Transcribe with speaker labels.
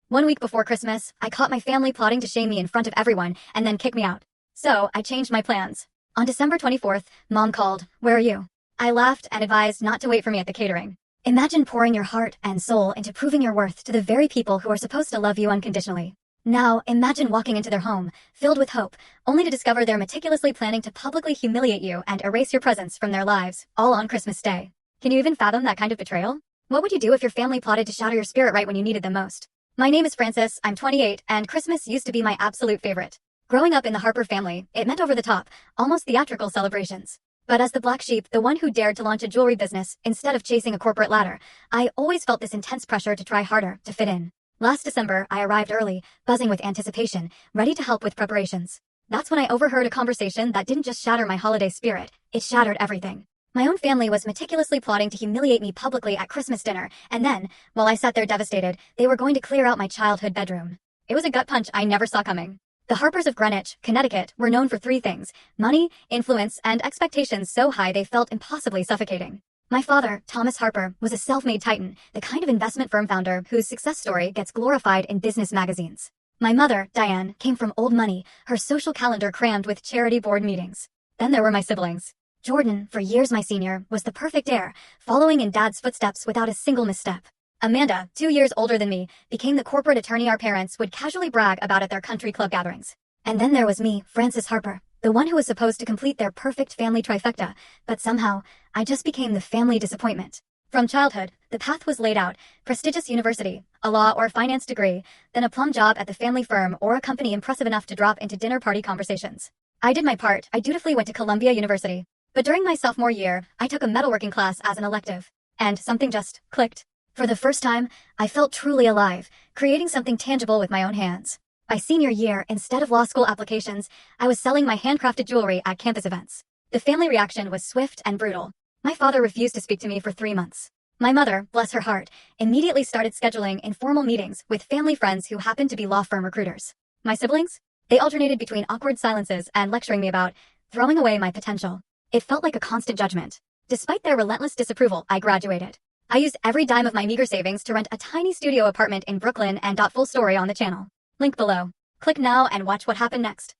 Speaker 1: One week before Christmas, I caught my family plotting to shame me in front of everyone and then kick me out. So, I changed my plans. On December 24th, Mom called, "Where are you?" I laughed and advised not to wait for me at the catering. Imagine pouring your heart and soul into proving your worth to the very people who are supposed to love you unconditionally. Now, imagine walking into their home, filled with hope, only to discover they're meticulously planning to publicly humiliate you and erase your presence from their lives, all on Christmas Day. Can you even fathom that kind of betrayal? What would you do if your family plotted to shatter your spirit right when you needed them most? My name is Frances, I'm 28, and Christmas used to be my absolute favorite. Growing up in the Harper family, it meant over-the-top, almost theatrical celebrations. But as the black sheep, the one who dared to launch a jewelry business instead of chasing a corporate ladder, I always felt this intense pressure to try harder, to fit in. Last December, I arrived early, buzzing with anticipation, ready to help with preparations. That's when I overheard a conversation that didn't just shatter my holiday spirit, it shattered everything. My own family was meticulously plotting to humiliate me publicly at Christmas dinner, and then, while I sat there devastated, they were going to clear out my childhood bedroom. It was a gut punch I never saw coming. The Harpers of Greenwich, Connecticut, were known for three things: money, influence, and expectations so high they felt impossibly suffocating. My father, Thomas Harper, was a self-made titan, the kind of investment firm founder whose success story gets glorified in business magazines. My mother, Diane, came from old money, her social calendar crammed with charity board meetings. Then there were my siblings. Jordan, for years my senior, was the perfect heir, following in Dad's footsteps without a single misstep. Amanda, 2 years older than me, became the corporate attorney our parents would casually brag about at their country club gatherings. And then there was me, Frances Harper, the one who was supposed to complete their perfect family trifecta, but somehow, I just became the family disappointment. From childhood, the path was laid out: prestigious university, a law or finance degree, then a plum job at the family firm or a company impressive enough to drop into dinner party conversations. I did my part. I dutifully went to Columbia University. But during my sophomore year, I took a metalworking class as an elective. And something just clicked. For the first time, I felt truly alive, creating something tangible with my own hands. By senior year, instead of law school applications, I was selling my handcrafted jewelry at campus events. The family reaction was swift and brutal. My father refused to speak to me for 3 months. My mother, bless her heart, immediately started scheduling informal meetings with family friends who happened to be law firm recruiters. My siblings? They alternated between awkward silences and lecturing me about throwing away my potential. It felt like a constant judgment. Despite their relentless disapproval, I graduated. I used every dime of my meager savings to rent a tiny studio apartment in Brooklyn and full story on the channel. Link below. Click now and watch what happened next.